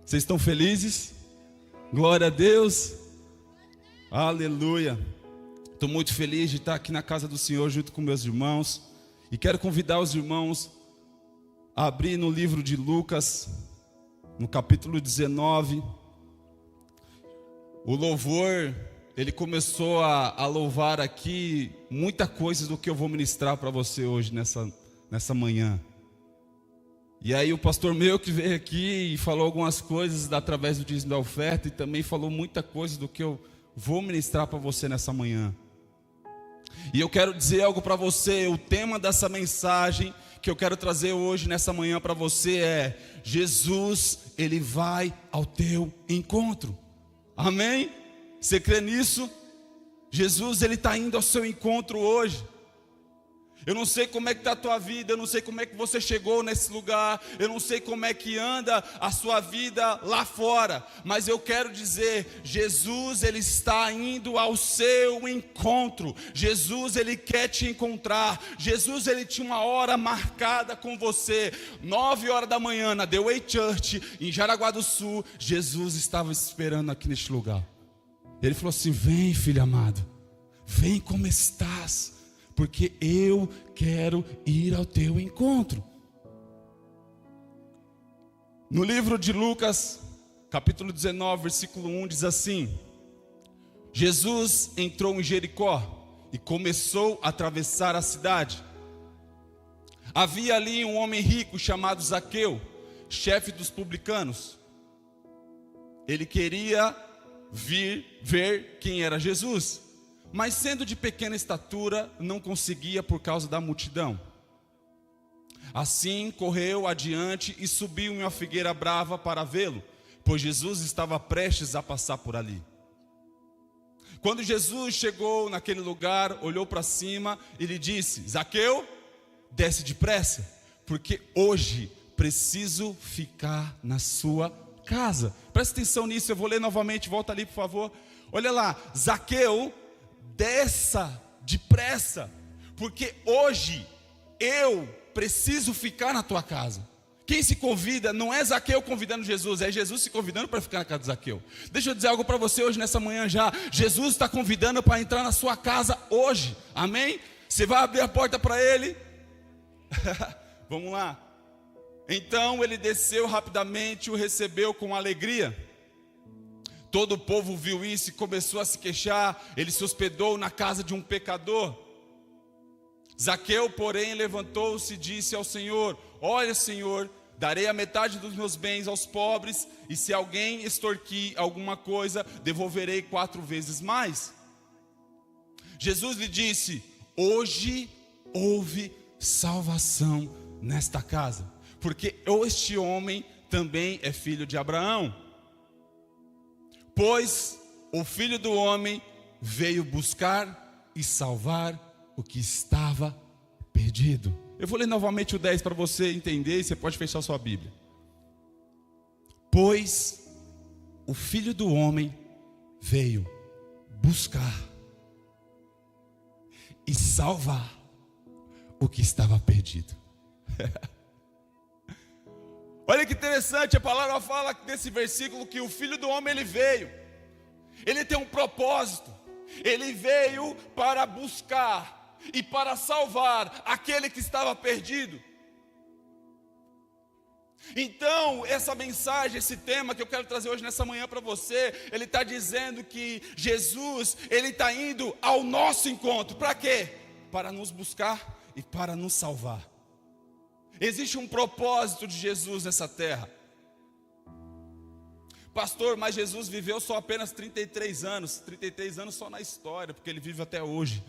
Vocês estão felizes? Glória a Deus. Aleluia. Estou muito feliz de estar aqui na casa do Senhor junto com meus irmãos. E quero convidar os irmãos a abrir no livro de Lucas, no capítulo 19. O louvor, ele começou a louvar aqui muita coisa do que eu vou ministrar para você hoje nessa manhã. E aí o pastor meu que veio aqui e falou algumas coisas através do dízimo da oferta, e também falou muita coisa do que eu vou ministrar para você nessa manhã. E eu quero dizer algo para você. O tema dessa mensagem que eu quero trazer hoje nessa manhã para você é: Jesus, Ele vai ao teu encontro. Amém? Você crê nisso? Jesus, Ele está indo ao seu encontro hoje. Eu não sei como é que está a tua vida, eu não sei como é que você chegou nesse lugar, eu não sei como é que anda a sua vida lá fora, mas eu quero dizer, Jesus, Ele está indo ao seu encontro. Jesus, Ele quer te encontrar. Jesus, Ele tinha uma hora marcada com você, 9 horas da manhã, na The Way Church, em Jaraguá do Sul. Jesus estava esperando aqui neste lugar. Ele falou assim: vem, filho amado, vem como estás, porque eu quero ir ao teu encontro. No livro de Lucas, capítulo 19, versículo 1, diz assim: Jesus entrou em Jericó e começou a atravessar a cidade. Havia ali um homem rico chamado Zaqueu, chefe dos publicanos. Ele queria vir ver quem era Jesus, mas sendo de pequena estatura, não conseguia por causa da multidão. Assim correu adiante e subiu em uma figueira brava para vê-lo, pois Jesus estava prestes a passar por ali. Quando Jesus chegou naquele lugar, olhou para cima e lhe disse: Zaqueu, desce depressa, porque hoje preciso ficar na sua casa. Presta atenção nisso, eu vou ler novamente, volta ali por favor. Olha lá, Zaqueu, desça depressa, porque hoje eu preciso ficar na tua casa. Quem se convida não é Zaqueu convidando Jesus, é Jesus se convidando para ficar na casa de Zaqueu. Deixa eu dizer algo para você hoje nessa manhã já. Jesus está convidando para entrar na sua casa hoje, amém? Você vai abrir a porta para Ele? Vamos lá. Então ele desceu rapidamente e o recebeu com alegria. Todo o povo viu isso e começou a se queixar. Ele se hospedou na casa de um pecador. Zaqueu, porém, levantou-se e disse ao Senhor: olha, Senhor, darei a metade dos meus bens aos pobres, e se alguém extorquir alguma coisa, devolverei 4 vezes mais. Jesus lhe disse: hoje houve salvação nesta casa, porque este homem também é filho de Abraão. Pois o Filho do Homem veio buscar e salvar o que estava perdido. Eu vou ler novamente o 10 para você entender, e você pode fechar sua Bíblia. Pois o Filho do Homem veio buscar e salvar o que estava perdido. Olha que interessante, a palavra fala nesse versículo que o Filho do Homem ele veio. Ele tem um propósito. Ele veio para buscar e para salvar aquele que estava perdido. Então, essa mensagem, esse tema que eu quero trazer hoje nessa manhã para você, ele está dizendo que Jesus, ele está indo ao nosso encontro. Para quê? Para nos buscar e para nos salvar. Existe um propósito de Jesus nessa terra. Pastor, mas Jesus viveu só apenas 33 anos. 33 anos só na história, porque ele vive até hoje.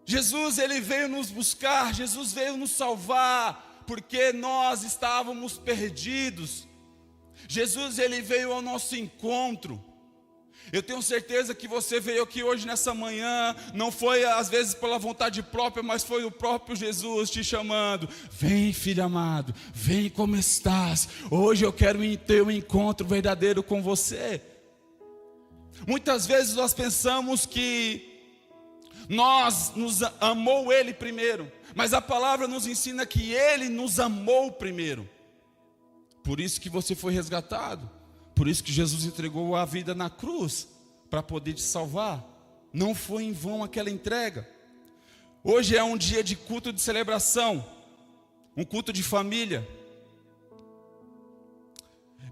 Jesus, ele veio nos buscar, Jesus veio nos salvar, porque nós estávamos perdidos. Jesus, ele veio ao nosso encontro. Eu tenho certeza que você veio aqui hoje nessa manhã, não foi às vezes pela vontade própria, mas foi o próprio Jesus te chamando. Vem, filho amado, vem como estás. Hoje eu quero ter um encontro verdadeiro com você. Muitas vezes nós pensamos que nos amou Ele primeiro, mas a palavra nos ensina que Ele nos amou primeiro. Por isso que você foi resgatado. Por isso que Jesus entregou a vida na cruz, para poder te salvar. Não foi em vão aquela entrega. Hoje é um dia de culto de celebração, um culto de família.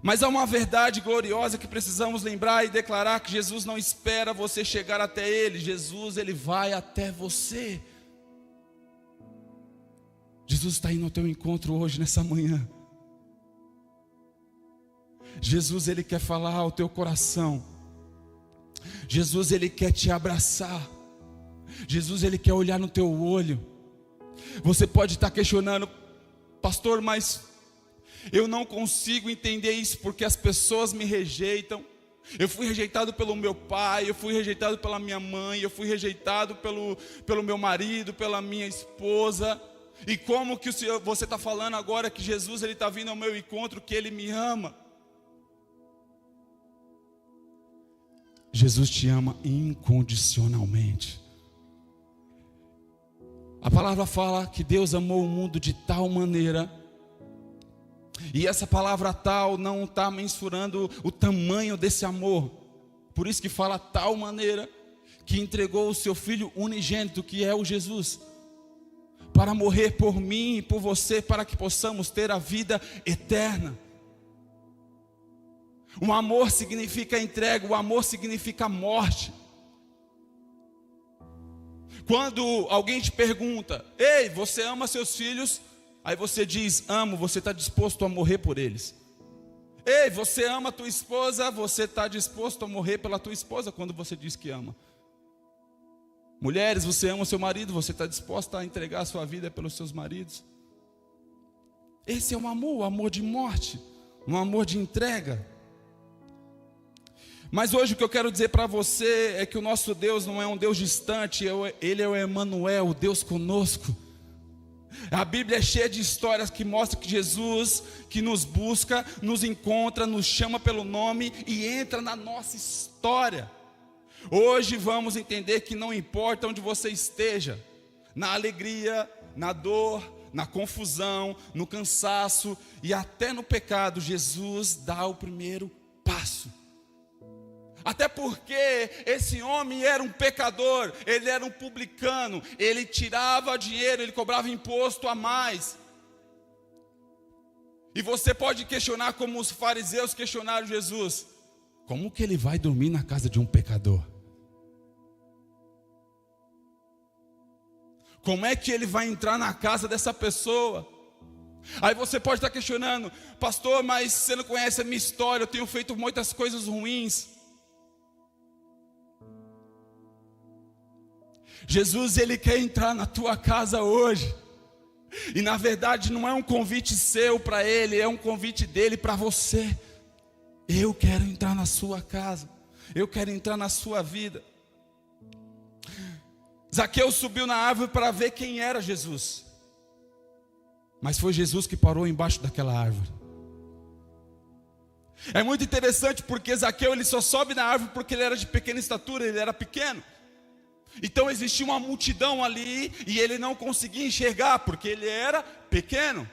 Mas há uma verdade gloriosa que precisamos lembrar e declarar: que Jesus não espera você chegar até Ele. Jesus, Ele vai até você. Jesus está indo ao teu encontro hoje, nessa manhã. Jesus, Ele quer falar ao teu coração. Jesus, Ele quer te abraçar. Jesus, Ele quer olhar no teu olho. Você pode estar questionando: pastor, mas eu não consigo entender isso, porque as pessoas me rejeitam. Eu fui rejeitado pelo meu pai, eu fui rejeitado pela minha mãe, eu fui rejeitado pelo meu marido, pela minha esposa. E como que você está falando agora que Jesus, Ele está vindo ao meu encontro, que Ele me ama? Jesus te ama incondicionalmente. A palavra fala que Deus amou o mundo de tal maneira, e essa palavra tal não está mensurando o tamanho desse amor. Por isso que fala tal maneira, que entregou o seu Filho unigênito, que é o Jesus, para morrer por mim e por você, para que possamos ter a vida eterna. O amor significa entrega, o amor significa morte. Quando alguém te pergunta: ei, você ama seus filhos? Aí você diz: amo. Você está disposto a morrer por eles. Ei, você ama a tua esposa? Você está disposto a morrer pela tua esposa quando você diz que ama. Mulheres, você ama o seu marido? Você está disposta a entregar a sua vida pelos seus maridos? Esse é o amor de morte, um amor de entrega. Mas hoje o que eu quero dizer para você é que o nosso Deus não é um Deus distante, Ele é o Emanuel, o Deus conosco. A Bíblia é cheia de histórias que mostram que Jesus, que nos busca, nos encontra, nos chama pelo nome e entra na nossa história. Hoje vamos entender que não importa onde você esteja, na alegria, na dor, na confusão, no cansaço e até no pecado, Jesus dá o primeiro passo. Até porque esse homem era um pecador, ele era um publicano, ele tirava dinheiro, ele cobrava imposto a mais. E você pode questionar como os fariseus questionaram Jesus: como que ele vai dormir na casa de um pecador? Como é que ele vai entrar na casa dessa pessoa? Aí você pode estar questionando: pastor, mas você não conhece a minha história, eu tenho feito muitas coisas ruins. Jesus, Ele quer entrar na tua casa hoje. E na verdade não é um convite seu para Ele, é um convite dEle para você. Eu quero entrar na sua casa, eu quero entrar na sua vida. Zaqueu subiu na árvore para ver quem era Jesus, mas foi Jesus que parou embaixo daquela árvore. É muito interessante porque Zaqueu, ele só sobe na árvore porque ele era de pequena estatura, ele era pequeno. Então existia uma multidão ali e ele não conseguia enxergar porque ele era pequeno.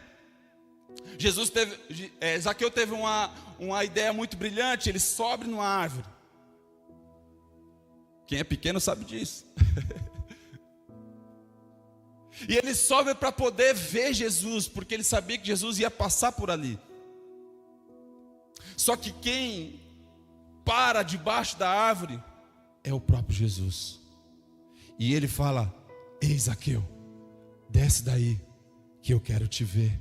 Zaqueu teve uma ideia muito brilhante. Ele sobe numa árvore. Quem é pequeno sabe disso. E ele sobe para poder ver Jesus, porque ele sabia que Jesus ia passar por ali. Só que quem para debaixo da árvore é o próprio Jesus. E ele fala: ei, Zaqueu, desce daí que eu quero te ver.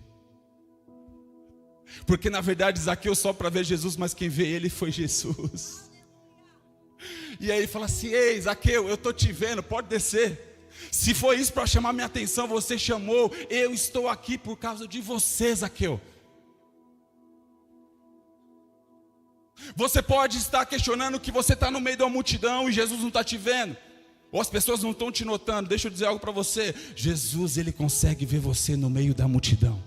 Porque na verdade Zaqueu só para ver Jesus, mas quem vê ele foi Jesus. E aí ele fala assim: ei, Zaqueu, eu estou te vendo, pode descer. Se foi isso para chamar minha atenção, você chamou. Eu estou aqui por causa de você, Zaqueu. Você pode estar questionando que você está no meio de uma multidão e Jesus não está te vendo, ou as pessoas não estão te notando. Deixa eu dizer algo para você: Jesus, Ele consegue ver você no meio da multidão.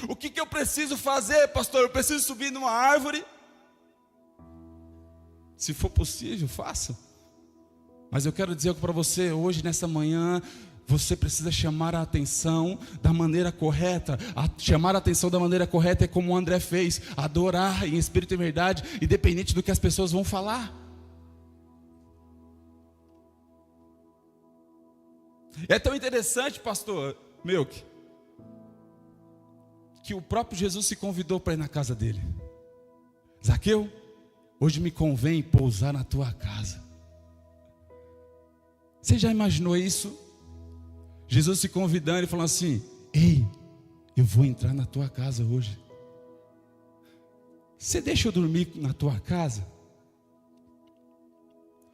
O que eu preciso fazer, pastor? Eu preciso subir numa árvore? Se for possível, faça. Mas eu quero dizer algo para você hoje, nessa manhã. você precisa chamar a atenção da maneira correta. Chamar a atenção da maneira correta é como o André fez: adorar em espírito e verdade, independente do que as pessoas vão falar. É tão interessante, pastor Melk, que o próprio Jesus se convidou para ir na casa dele. Zaqueu, hoje me convém pousar na tua casa. Você já imaginou isso? Jesus se convidando e falando assim: ei, eu vou entrar na tua casa hoje. Você deixa eu dormir na tua casa?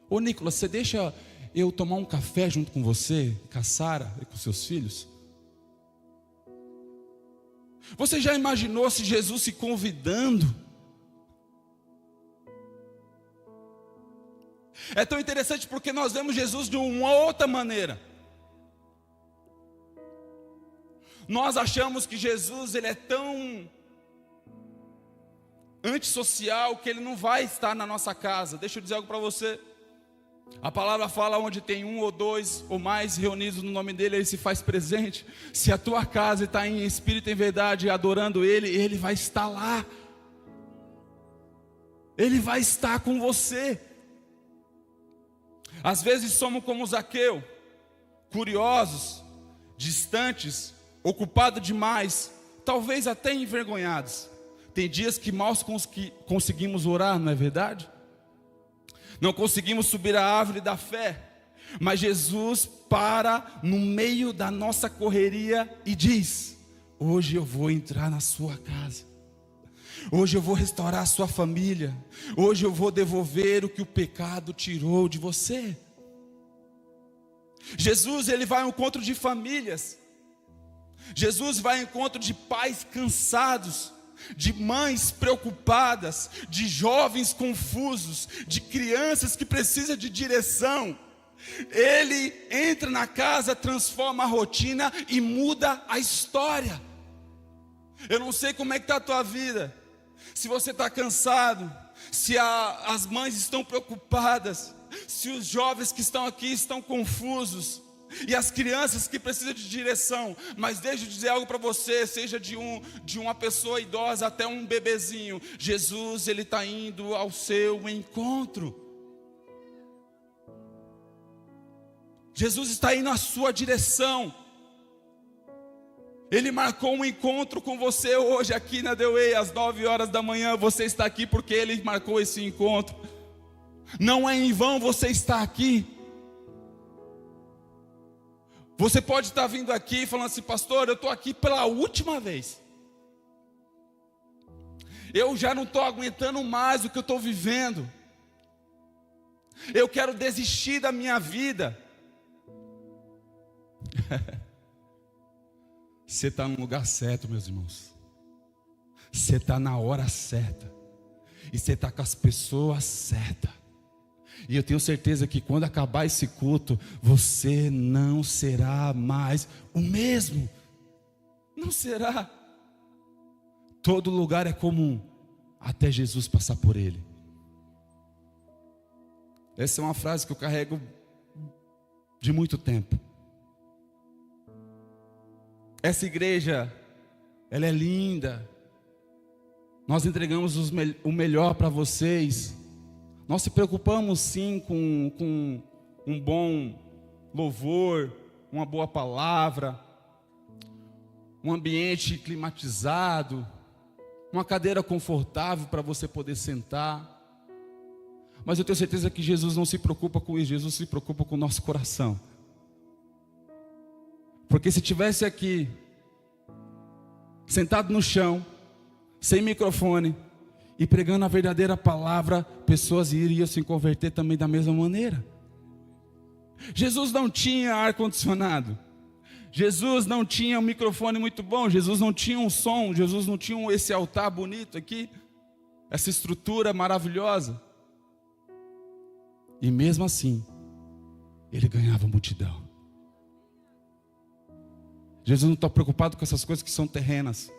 Ô Nicolas, você deixa eu tomar um café junto com você, com a Sara e com seus filhos? Você já imaginou se Jesus se convidando? É tão interessante porque nós vemos Jesus de uma outra maneira. Nós achamos que Jesus, ele é tão antissocial que ele não vai estar na nossa casa. Deixa eu dizer algo para você. A palavra fala: onde tem um ou dois ou mais reunidos no nome dele, ele se faz presente. Se a tua casa está em espírito e em verdade adorando ele, ele vai estar lá. Ele vai estar com você. Às vezes somos como Zaqueu, curiosos, distantes, ocupados demais, talvez até envergonhados. Tem dias que mal conseguimos orar, não é verdade? Não conseguimos subir a árvore da fé, mas Jesus para no meio da nossa correria e diz: hoje eu vou entrar na sua casa, hoje eu vou restaurar a sua família, hoje eu vou devolver o que o pecado tirou de você. Jesus, ele vai ao encontro de famílias. Jesus vai ao encontro de pais cansados, de mães preocupadas, de jovens confusos, de crianças que precisam de direção. Ele entra na casa, transforma a rotina e muda a história. Eu não sei como é que está a tua vida, se você está cansado, se as mães estão preocupadas, se os jovens que estão aqui estão confusos, e as crianças que precisam de direção. Mas deixa eu dizer algo para você, seja de uma pessoa idosa até um bebezinho, Jesus, ele está indo ao seu encontro. Jesus está indo à sua direção. Ele marcou um encontro com você hoje aqui na The Way, às 9 horas da manhã. Você está aqui porque ele marcou esse encontro. Não é em vão você estar aqui. Você pode estar vindo aqui falando assim: pastor, eu estou aqui pela última vez. Eu já não estou aguentando mais o que eu estou vivendo. Eu quero desistir da minha vida. Você está no lugar certo, meus irmãos. Você está na hora certa. E você está com as pessoas certas. E eu tenho certeza que quando acabar esse culto, você não será mais o mesmo. Não será. Todo lugar é comum, até Jesus passar por ele. Essa é uma frase que eu carrego de muito tempo. Essa igreja, ela é linda. Nós entregamos o melhor para vocês. Nós se preocupamos sim com um bom louvor, uma boa palavra, um ambiente climatizado, uma cadeira confortável para você poder sentar. Mas eu tenho certeza que Jesus não se preocupa com isso. Jesus se preocupa com o nosso coração. Porque se tivesse aqui, sentado no chão, sem microfone, e pregando a verdadeira palavra, pessoas iriam se converter também da mesma maneira. Jesus não tinha ar-condicionado. Jesus não tinha um microfone muito bom. Jesus não tinha um som. Jesus não tinha esse altar bonito aqui, essa estrutura maravilhosa. E mesmo assim, ele ganhava a multidão. Jesus não está preocupado com essas coisas que são terrenas.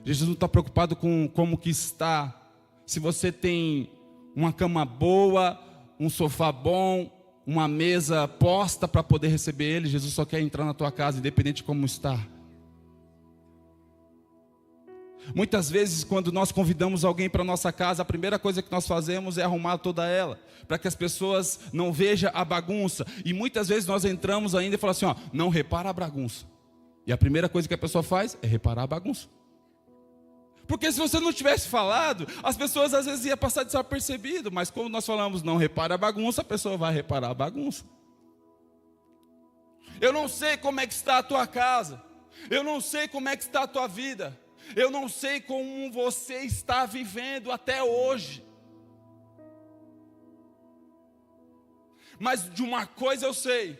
Jesus não está preocupado com como que está. Se você tem uma cama boa, um sofá bom, uma mesa posta para poder receber ele. Jesus só quer entrar na tua casa, independente de como está. Muitas vezes, quando nós convidamos alguém para nossa casa, a primeira coisa que nós fazemos é arrumar toda ela, para que as pessoas não vejam a bagunça. E muitas vezes nós entramos ainda e falamos assim, não repara a bagunça. E a primeira coisa que a pessoa faz é reparar a bagunça. Porque se você não tivesse falado, as pessoas às vezes iam passar desapercebido. Mas como nós falamos, não repara a bagunça, a pessoa vai reparar a bagunça. Eu não sei como é que está a tua casa. Eu não sei como é que está a tua vida. Eu não sei como você está vivendo até hoje. Mas de uma coisa eu sei.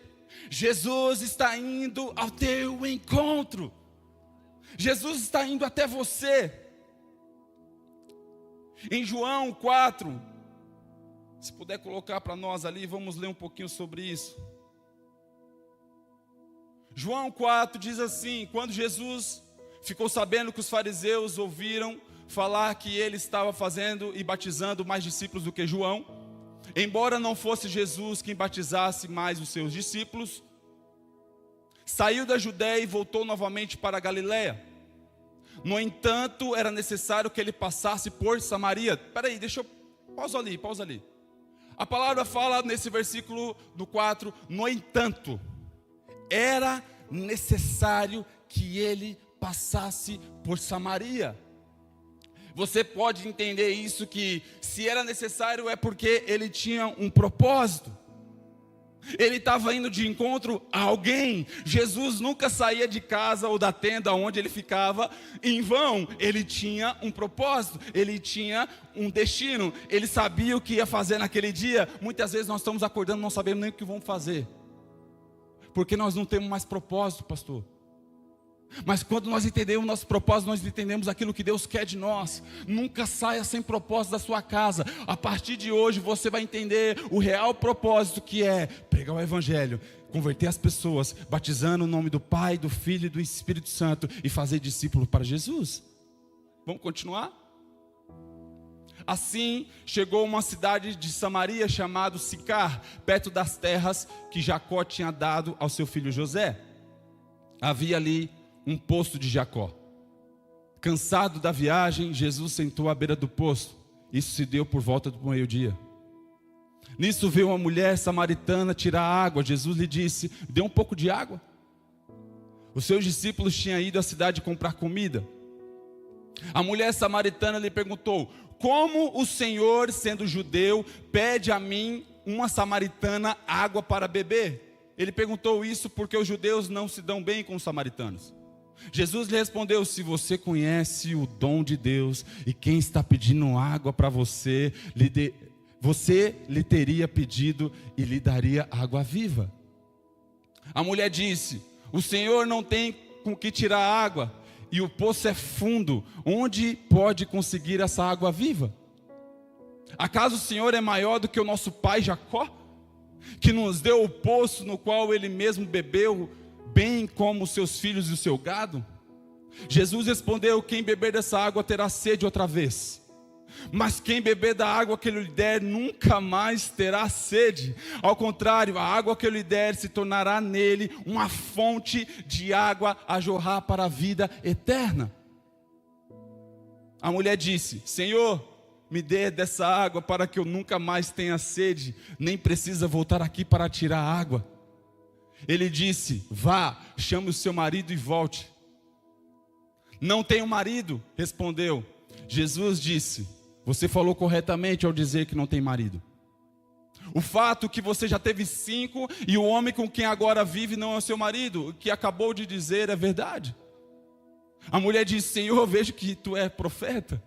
Jesus está indo ao teu encontro. Jesus está indo até você. Em João 4, se puder colocar para nós ali, vamos ler um pouquinho sobre isso. João 4 diz assim: quando Jesus ficou sabendo que os fariseus ouviram falar que ele estava fazendo e batizando mais discípulos do que João, embora não fosse Jesus quem batizasse mais os seus discípulos, saiu da Judéia e voltou novamente para a Galiléia. No entanto, era necessário que ele passasse por Samaria. Espera aí, deixa eu... Pausa ali. A palavra fala nesse versículo do 4, no entanto, era necessário que ele passasse por Samaria. Você pode entender isso, que se era necessário é porque ele tinha um propósito. Ele estava indo de encontro a alguém. Jesus nunca saía de casa ou da tenda onde ele ficava em vão. Ele tinha um propósito, ele tinha um destino, ele sabia o que ia fazer naquele dia. Muitas vezes nós estamos acordando, não sabemos nem o que vamos fazer, porque nós não temos mais propósito, pastor. Mas quando nós entendemos o nosso propósito, nós entendemos aquilo que Deus quer de nós. Nunca saia sem propósito da sua casa. A partir de hoje você vai entender o real propósito, que é pregar o Evangelho, converter as pessoas, batizando o nome do Pai, do Filho e do Espírito Santo, e fazer discípulo para Jesus. Vamos continuar? Assim chegou uma cidade de Samaria chamada Sicar, perto das terras que Jacó tinha dado ao seu filho José. Havia ali um poço de Jacó. Cansado da viagem, Jesus sentou à beira do poço. Isso se deu por volta do meio-dia. Nisso veio uma mulher samaritana tirar água. Jesus lhe disse: dê um pouco de água. Os seus discípulos tinham ido à cidade comprar comida. A mulher samaritana lhe perguntou: como o Senhor, sendo judeu, pede a mim, uma samaritana, água para beber? Ele perguntou isso porque os judeus não se dão bem com os samaritanos. Jesus lhe respondeu: se você conhece o dom de Deus e quem está pedindo água para você, você lhe teria pedido e lhe daria água viva. A mulher disse: o Senhor não tem com que tirar água e o poço é fundo, onde pode conseguir essa água viva? Acaso o Senhor é maior do que o nosso pai Jacó, que nos deu o poço no qual ele mesmo bebeu, bem como os seus filhos e o seu gado? Jesus respondeu: quem beber dessa água terá sede outra vez, mas quem beber da água que eu lhe der nunca mais terá sede. Ao contrário, a água que eu lhe der se tornará nele uma fonte de água a jorrar para a vida eterna. A mulher disse: Senhor, me dê dessa água para que eu nunca mais tenha sede, nem precisa voltar aqui para tirar água. Ele disse: vá, chame o seu marido e volte. Não tenho marido, respondeu. Jesus disse: você falou corretamente ao dizer que não tem marido. O fato que você já teve 5 e o homem com quem agora vive não é o seu marido, o que acabou de dizer é verdade. A mulher disse: Senhor, eu vejo que tu é profeta.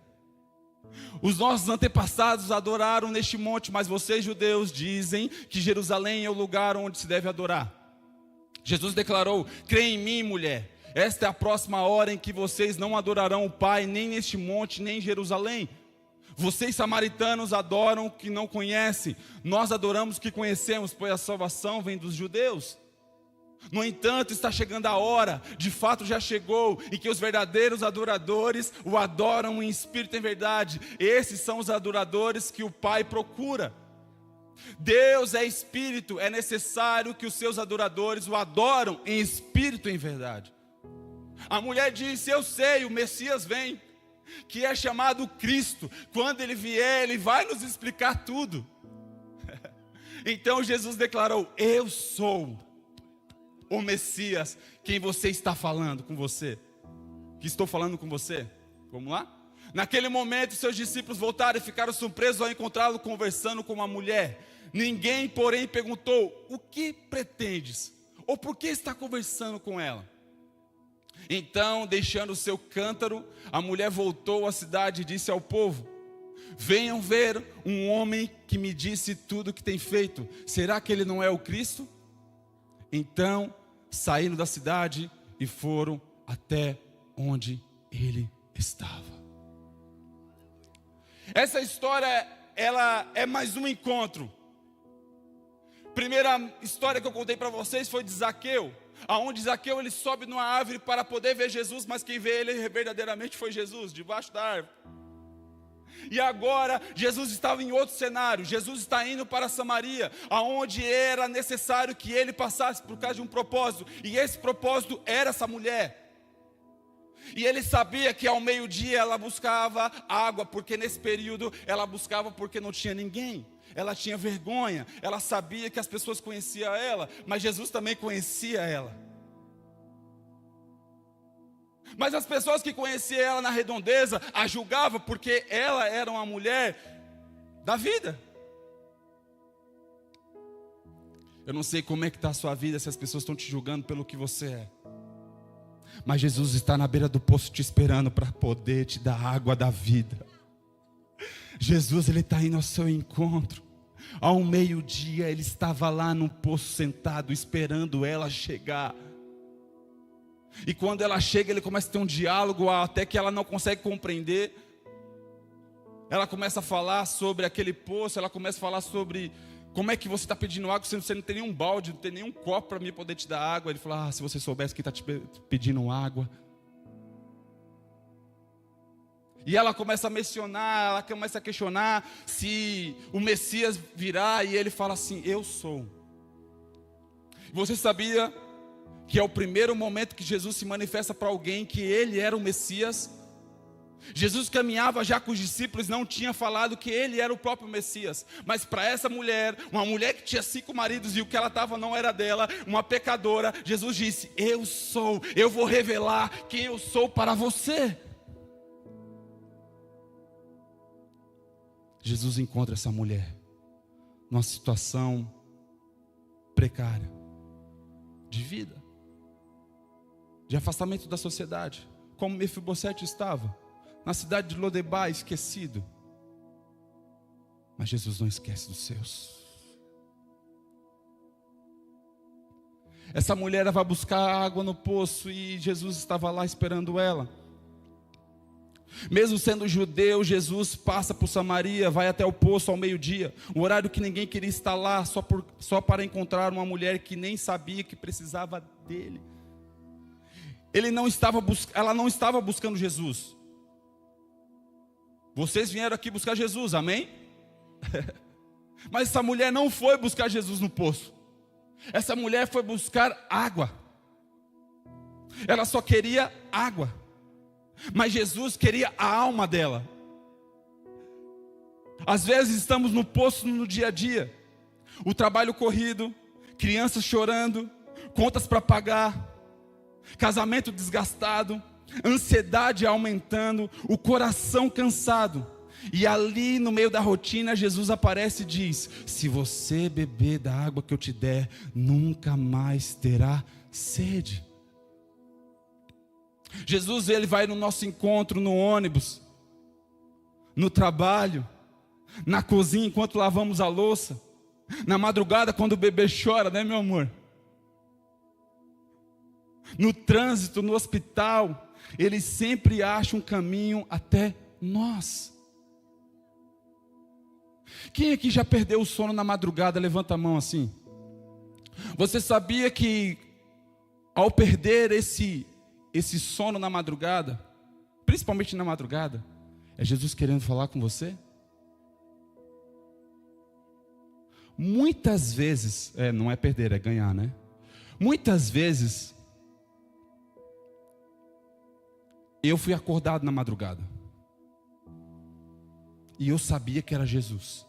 Os nossos antepassados adoraram neste monte, mas vocês judeus dizem que Jerusalém é o lugar onde se deve adorar. Jesus declarou: creia em mim, mulher, esta é a próxima hora em que vocês não adorarão o Pai, nem neste monte, nem em Jerusalém. Vocês samaritanos adoram o que não conhecem, nós adoramos o que conhecemos, pois a salvação vem dos judeus. No entanto, está chegando a hora, de fato já chegou, em que os verdadeiros adoradores o adoram em espírito e em verdade. Esses são os adoradores que o Pai procura. Deus é espírito, é necessário que os seus adoradores o adoram em espírito e em verdade. A mulher disse: eu sei, o Messias vem, que é chamado Cristo. Quando ele vier, ele vai nos explicar tudo. Então Jesus declarou: eu sou o Messias, quem você está falando com você, que estou falando com você. Vamos lá? Naquele momento, seus discípulos voltaram e ficaram surpresos ao encontrá-lo conversando com uma mulher. Ninguém, porém, perguntou: o que pretendes? Ou por que está conversando com ela? Então, deixando o seu cântaro, a mulher voltou à cidade e disse ao povo: venham ver um homem que me disse tudo o que tem feito. Será que ele não é o Cristo? Então, saíram da cidade e foram até onde ele estava. Essa história, ela é mais um encontro. Primeira história que eu contei para vocês foi de Zaqueu, aonde Zaqueu ele sobe numa árvore para poder ver Jesus, mas quem vê ele verdadeiramente foi Jesus, debaixo da árvore. E agora Jesus estava em outro cenário. Jesus está indo para Samaria, aonde era necessário que ele passasse por causa de um propósito, e esse propósito era essa mulher. E ele sabia que ao meio-dia ela buscava água, porque nesse período ela buscava porque não tinha ninguém. Ela tinha vergonha, ela sabia que as pessoas conheciam ela, mas Jesus também conhecia ela. Mas as pessoas que conheciam ela na redondeza a julgavam porque ela era uma mulher da vida. Eu não sei como é que está a sua vida, se as pessoas estão te julgando pelo que você é. Mas Jesus está na beira do poço te esperando para poder te dar água da vida. Jesus, ele está indo ao seu encontro. Ao meio-dia ele estava lá no poço sentado, esperando ela chegar. E quando ela chega, ele começa a ter um diálogo, até que ela não consegue compreender. Ela começa a falar sobre aquele poço, ela começa a falar sobre como é que você está pedindo água, se você não tem nenhum balde, não tem nenhum copo para mim poder te dar água. Ele fala: se você soubesse que está te pedindo água. E ela começa a mencionar, ela começa a questionar se o Messias virá, e ele fala assim: eu sou. Você sabia que é o primeiro momento que Jesus se manifesta para alguém que ele era o Messias? Jesus caminhava já com os discípulos, não tinha falado que ele era o próprio Messias. Mas para essa mulher, uma mulher que tinha 5 maridos e o que ela estava não era dela, uma pecadora, Jesus disse: eu sou, eu vou revelar quem eu sou para você. Jesus encontra essa mulher numa situação precária, de vida, de afastamento da sociedade, como Mefibosete estava, na cidade de Lodebar, esquecido. Mas Jesus não esquece dos seus. Essa mulher vai buscar água no poço e Jesus estava lá esperando ela. Mesmo sendo judeu, Jesus passa por Samaria, vai até o poço ao meio-dia, um horário que ninguém queria estar lá, só para encontrar uma mulher que nem sabia que precisava dele. Ela não estava buscando Jesus. Vocês vieram aqui buscar Jesus, amém? Mas essa mulher não foi buscar Jesus no poço. Essa mulher foi buscar água. Ela só queria água. Mas Jesus queria a alma dela. Às vezes estamos no poço no dia a dia. O trabalho corrido, crianças chorando, contas para pagar, casamento desgastado, ansiedade aumentando, o coração cansado. E ali no meio da rotina, Jesus aparece e diz: se você beber da água que eu te der, nunca mais terá sede. Jesus, ele vai no nosso encontro no ônibus, no trabalho, na cozinha enquanto lavamos a louça, na madrugada quando o bebê chora, né, meu amor? No trânsito, no hospital, ele sempre acha um caminho até nós. Quem aqui já perdeu o sono na madrugada? Levanta a mão assim. Você sabia que ao perder esse sono na madrugada, principalmente na madrugada, é Jesus querendo falar com você? Muitas vezes, não é perder, é ganhar, né? Muitas vezes, eu fui acordado na madrugada. E eu sabia que era Jesus.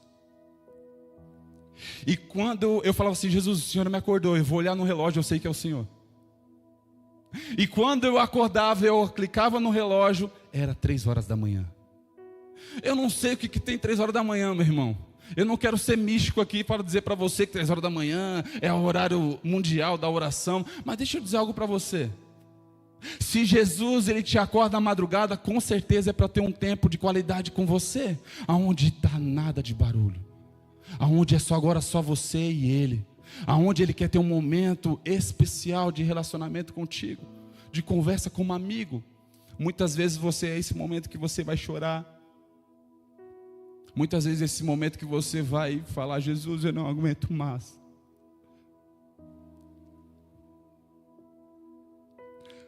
E quando eu falava assim, Jesus, o Senhor me acordou, eu vou olhar no relógio, eu sei que é o Senhor. E quando eu acordava, eu clicava no relógio, era 3 horas da manhã. Eu não sei o que tem 3 horas da manhã, meu irmão. Eu não quero ser místico aqui para dizer para você que 3 horas da manhã é o horário mundial da oração. Mas deixa eu dizer algo para você. Se Jesus ele te acorda na madrugada, com certeza é para ter um tempo de qualidade com você. Aonde está nada de barulho. Aonde é agora só você e Ele. Aonde Ele quer ter um momento especial de relacionamento contigo. De conversa com um amigo. Muitas vezes é esse momento que você vai chorar. Muitas vezes esse momento que você vai falar, Jesus, eu não aguento mais.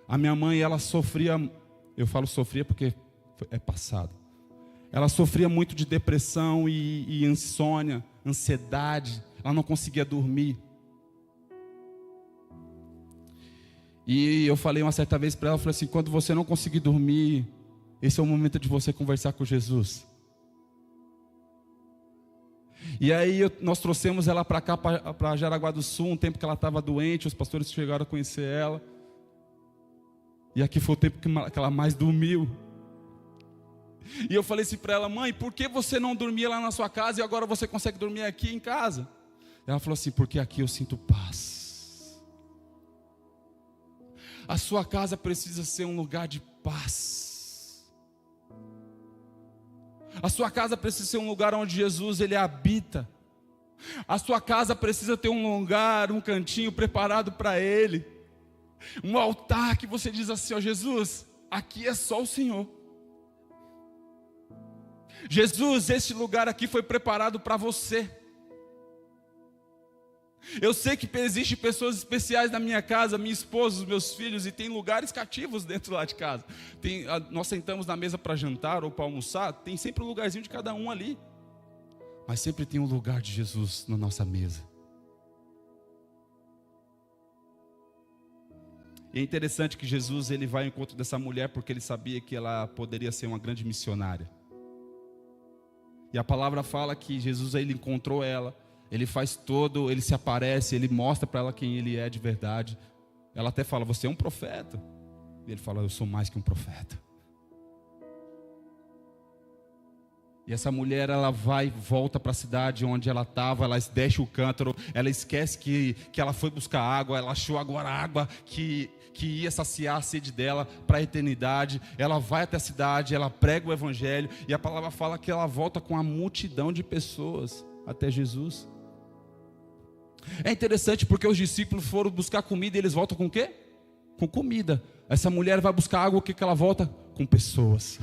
A minha mãe, ela sofria, eu falo sofria porque é passado. Ela sofria muito de depressão e insônia, ansiedade. Ela não conseguia dormir. E eu falei uma certa vez para ela, eu falei assim, quando você não conseguir dormir, esse é o momento de você conversar com Jesus. E aí nós trouxemos ela para cá, para Jaraguá do Sul, um tempo que ela estava doente, os pastores chegaram a conhecer ela. E aqui foi o tempo que ela mais dormiu. E eu falei assim para ela, mãe, por que você não dormia lá na sua casa e agora você consegue dormir aqui em casa? Ela falou assim, porque aqui eu sinto paz. A sua casa precisa ser um lugar de paz. A sua casa precisa ser um lugar onde Jesus ele habita. A sua casa precisa ter um lugar, um cantinho preparado para Ele. Um altar que você diz assim, ó Jesus, aqui é só o Senhor. Jesus, este lugar aqui foi preparado para você. Eu sei que existem pessoas especiais na minha casa, minha esposa, os meus filhos, e tem lugares cativos dentro lá de casa. Nós sentamos na mesa para jantar ou para almoçar, tem sempre um lugarzinho de cada um ali. Mas sempre tem um lugar de Jesus na nossa mesa. E é interessante que Jesus ele vai ao encontro dessa mulher porque ele sabia que ela poderia ser uma grande missionária. E a palavra fala que Jesus ele encontrou ela. Ele ele se aparece, ele mostra para ela quem ele é de verdade. Ela até fala, você é um profeta. E ele fala, eu sou mais que um profeta. E essa mulher, ela volta para a cidade onde ela estava, ela deixa o cântaro, ela esquece que ela foi buscar água, ela achou agora a água que ia saciar a sede dela para a eternidade. Ela vai até a cidade, ela prega o evangelho, e a palavra fala que ela volta com a multidão de pessoas até Jesus. É interessante porque os discípulos foram buscar comida e eles voltam com o quê? Com comida. Essa mulher vai buscar água, o que ela volta? Com pessoas.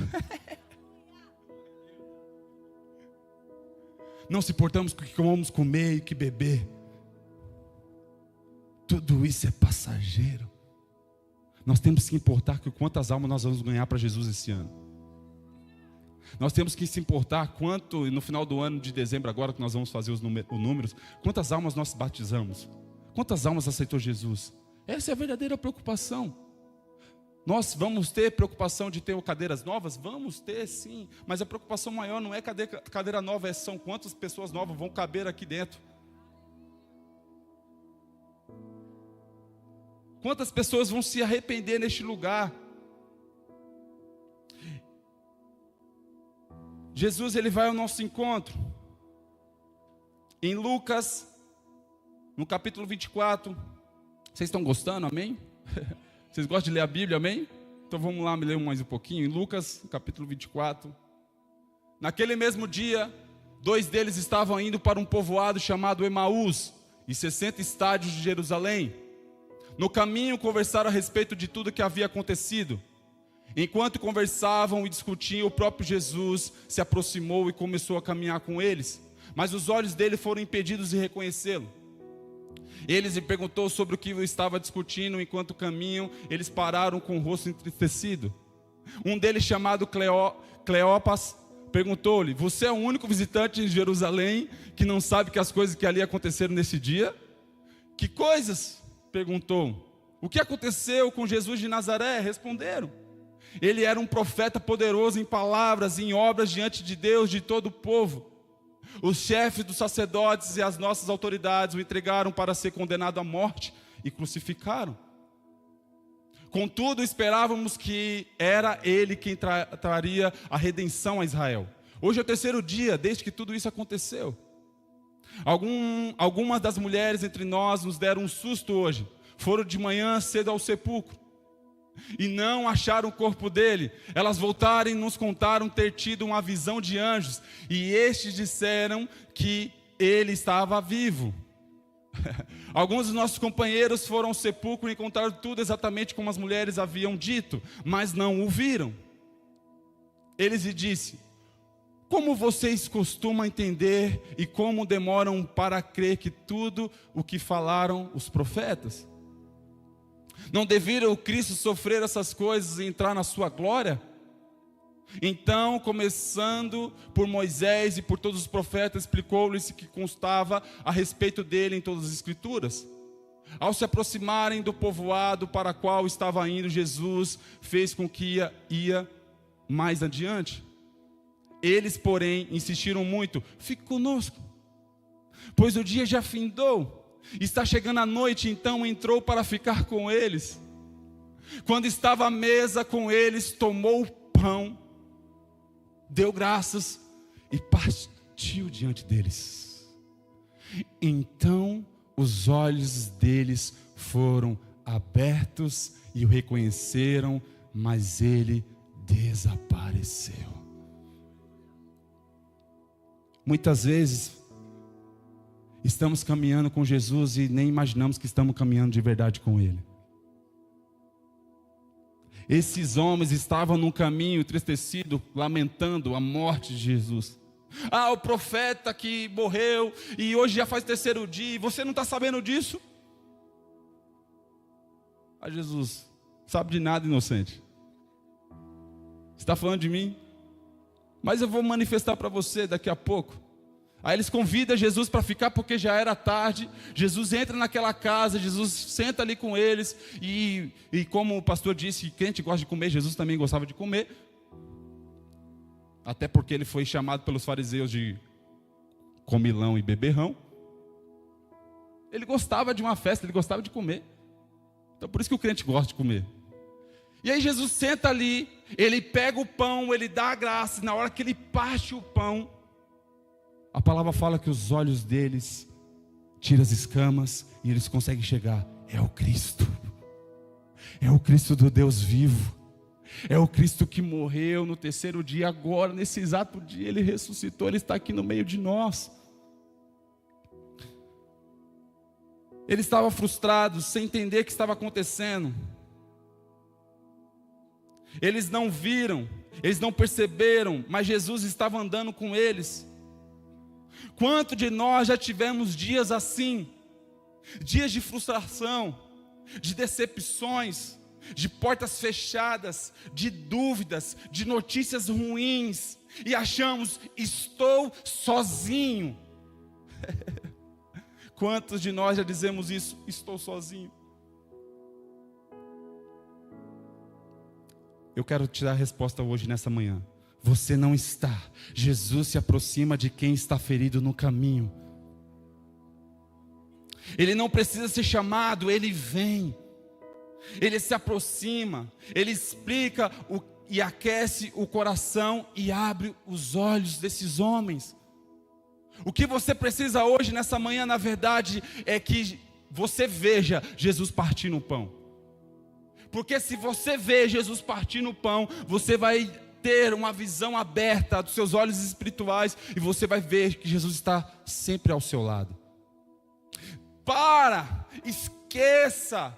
Não se importamos com o que vamos comer e o que beber. Tudo isso é passageiro. Nós temos que importar com quantas almas nós vamos ganhar para Jesus esse ano. Nós temos que se importar quanto, no final do ano de dezembro, agora que nós vamos fazer os números, quantas almas nós batizamos? Quantas almas aceitou Jesus? Essa é a verdadeira preocupação. Nós vamos ter preocupação de ter cadeiras novas? Vamos ter, sim. Mas a preocupação maior não é cadeira nova, são quantas pessoas novas vão caber aqui dentro. Quantas pessoas vão se arrepender neste lugar? Jesus ele vai ao nosso encontro. Em Lucas, no capítulo 24. Vocês estão gostando, amém? Vocês gostam de ler a Bíblia, amém? Então vamos lá, me ler mais um pouquinho. Em Lucas, capítulo 24. Naquele mesmo dia, 2 deles estavam indo para um povoado chamado Emaús, e 60 estádios de Jerusalém. No caminho conversaram a respeito de tudo que havia acontecido. Enquanto conversavam e discutiam, o próprio Jesus se aproximou e começou a caminhar com eles. Mas os olhos dele foram impedidos de reconhecê-lo. Eles lhe perguntou sobre o que estava discutindo. Enquanto caminham, eles pararam com o rosto entristecido. Um deles, chamado Cleopas, perguntou-lhe: você é o único visitante em Jerusalém que não sabe que as coisas que ali aconteceram nesse dia? Que coisas? Perguntou. O que aconteceu com Jesus de Nazaré? Responderam. Ele era um profeta poderoso em palavras e em obras diante de Deus, de todo o povo. Os chefes dos sacerdotes e as nossas autoridades o entregaram para ser condenado à morte e crucificaram. Contudo, esperávamos que era ele quem traria a redenção a Israel. Hoje é o terceiro dia desde que tudo isso aconteceu. Algumas das mulheres entre nós nos deram um susto hoje. Foram de manhã cedo ao sepulcro e não acharam o corpo dele. Elas voltaram e nos contaram ter tido uma visão de anjos, e estes disseram que ele estava vivo. Alguns dos nossos companheiros foram ao sepulcro e encontraram tudo exatamente como as mulheres haviam dito, mas não o viram. Eles lhe disseram: como vocês costumam entender e como demoram para crer que tudo o que falaram os profetas? Não deveria o Cristo sofrer essas coisas e entrar na sua glória? Então, começando por Moisés e por todos os profetas, explicou-lhes o que constava a respeito dele em todas as Escrituras. Ao se aproximarem do povoado para o qual estava indo, Jesus fez com que ia mais adiante. Eles, porém, insistiram muito: fique conosco, pois o dia já findou. Está chegando a noite. Então entrou para ficar com eles. Quando estava à mesa com eles, tomou o pão, deu graças e partiu diante deles. Então os olhos deles foram abertos e o reconheceram, mas ele desapareceu. Muitas vezes estamos caminhando com Jesus e nem imaginamos que estamos caminhando de verdade com Ele. Esses homens estavam num caminho entristecido, lamentando a morte de Jesus. Ah, o profeta que morreu e hoje já faz terceiro dia, e você não está sabendo disso? Ah, Jesus, sabe de nada, inocente. Você está falando de mim? Mas eu vou manifestar para você daqui a pouco. Aí eles convidam Jesus para ficar porque já era tarde. Jesus entra naquela casa, Jesus senta ali com eles. E como o pastor disse, crente gosta de comer, Jesus também gostava de comer. Até porque ele foi chamado pelos fariseus de comilão e beberrão. Ele gostava de uma festa, ele gostava de comer. Então por isso que o crente gosta de comer. E aí Jesus senta ali, ele pega o pão, ele dá a graça. E na hora que ele parte o pão, a palavra fala que os olhos deles tiram as escamas e eles conseguem chegar. É o Cristo. É o Cristo do Deus vivo. É o Cristo que morreu no terceiro dia. Agora, nesse exato dia, Ele ressuscitou. Ele está aqui no meio de nós. Eles estavam frustrados, sem entender o que estava acontecendo. Eles não viram, eles não perceberam, mas Jesus estava andando com eles. Quanto de nós já tivemos dias assim? Dias de frustração, de decepções, de portas fechadas, de dúvidas, de notícias ruins, e achamos: estou sozinho. Quantos de nós já dizemos isso? Estou sozinho. Eu quero te dar a resposta hoje, nessa manhã. Você não está. Jesus se aproxima de quem está ferido no caminho. Ele não precisa ser chamado, Ele vem. Ele se aproxima, Ele explica e aquece o coração e abre os olhos desses homens. O que você precisa hoje, nessa manhã, na verdade, é que você veja Jesus partir no pão. Porque se você vê Jesus partir no pão, você vai ter uma visão aberta dos seus olhos espirituais e você vai ver que Jesus está sempre ao seu lado. Esqueça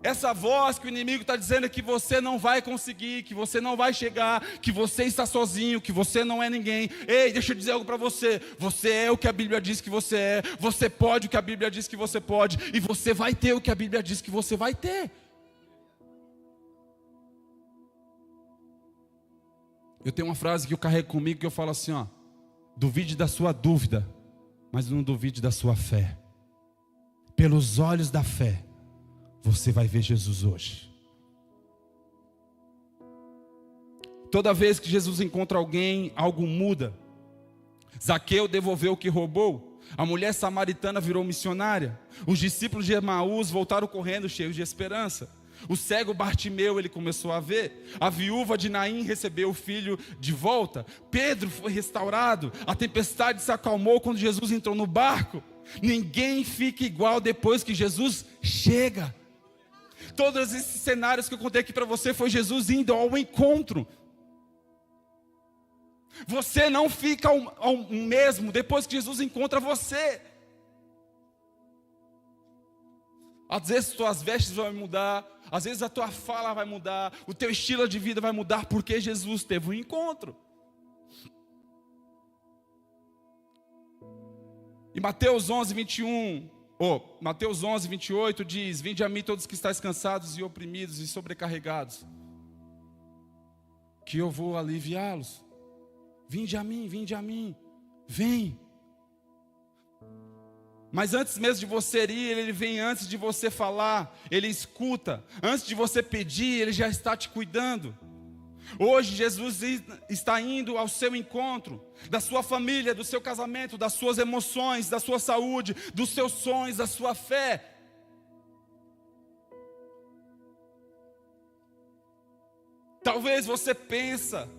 essa voz que o inimigo está dizendo que você não vai conseguir, que você não vai chegar, que você está sozinho, que você não é ninguém. Ei, deixa eu dizer algo para você. Você é o que a Bíblia diz que você é. Você pode o que a Bíblia diz que você pode. E você vai ter o que a Bíblia diz que você vai ter. Eu tenho uma frase que eu carrego comigo que eu falo assim, ó: duvide da sua dúvida, mas não duvide da sua fé. Pelos olhos da fé, você vai ver Jesus hoje. Toda vez que Jesus encontra alguém, algo muda. Zaqueu devolveu o que roubou. A mulher samaritana virou missionária. Os discípulos de Emaús voltaram correndo cheios de esperança. O cego Bartimeu, ele começou a ver. A viúva de Naim recebeu o filho de volta. Pedro foi restaurado. A tempestade se acalmou quando Jesus entrou no barco. Ninguém fica igual depois que Jesus chega. Todos esses cenários que eu contei aqui para você foi Jesus indo ao encontro. Você não fica o mesmo depois que Jesus encontra você. Às vezes as tuas vestes vão mudar, às vezes a tua fala vai mudar, o teu estilo de vida vai mudar, porque Jesus teve um encontro. E Mateus 11, 28 diz: vinde a mim todos que estáis cansados e oprimidos e sobrecarregados, que eu vou aliviá-los. Vinde a mim, vem. Mas antes mesmo de você ir, Ele vem antes de você falar, Ele escuta. Antes de você pedir, Ele já está te cuidando. Hoje Jesus está indo ao seu encontro, da sua família, do seu casamento, das suas emoções, da sua saúde, dos seus sonhos, da sua fé. Talvez você pensa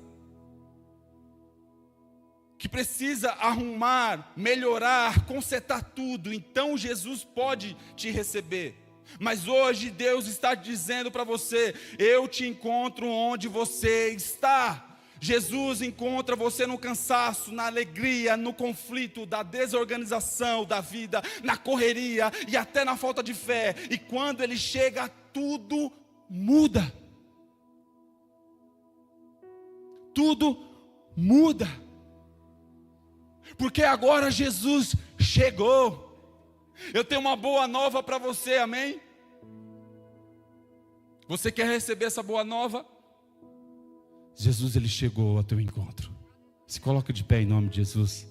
que precisa arrumar, melhorar, consertar tudo, então Jesus pode te receber. Mas hoje Deus está dizendo para você: eu te encontro onde você está. Jesus encontra você no cansaço, na alegria, no conflito, da desorganização da vida, na correria e até na falta de fé. E quando Ele chega, tudo muda. Tudo muda. Porque agora Jesus chegou. Eu tenho uma boa nova para você, amém? Você quer receber essa boa nova? Jesus, Ele chegou ao teu encontro. Se coloca de pé em nome de Jesus.